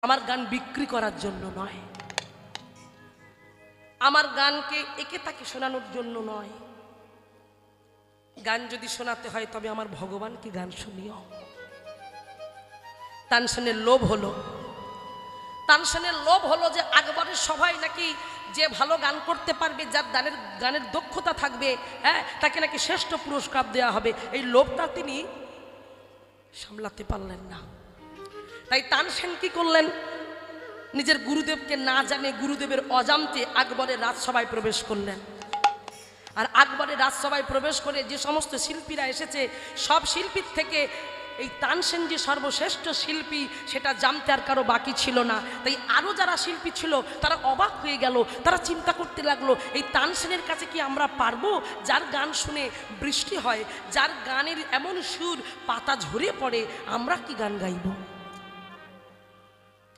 আমার গান বিক্রি করার জন্য নয়, আমার গানকে একে তাকে শোনানোর জন্য নয়। গান যদি শোনাতে হয় তবে আমার ভগবানকে গান শুনিও। তানসেনের লোভ হলো, তানসেনের লোভ হলো যে আকবরের সবাই নাকি যে ভালো গান করতে পারবে, যার গানের দক্ষতা থাকবে, হ্যাঁ, তাকে নাকি শ্রেষ্ঠ পুরস্কার দেওয়া হবে। এই লোভটা তিনি সামলাতে পারলেন না। তাই তানসেন কি করলেন, নিজের গুরুদেবকে না জানে গুরুদেবের অজান্তে আকবরের রাজসভায় প্রবেশ করলেন। আর আকবরের রাজসভায় প্রবেশ করে যে সমস্ত শিল্পীরা এসেছে, সব শিল্পীর থেকে এই তানসেন যে সর্বশ্রেষ্ঠ শিল্পী সেটা জানতে আর কারো বাকি ছিল না। তাই আরও যারা শিল্পী ছিল তারা অবাক হয়ে গেল, তারা চিন্তা করতে লাগলো, এই তানসেনের কাছে কি আমরা পারবো? যার গান শুনে বৃষ্টি হয়, যার গানের এমন সুর পাতা ঝরে পড়ে, আমরা কি গান গাইব?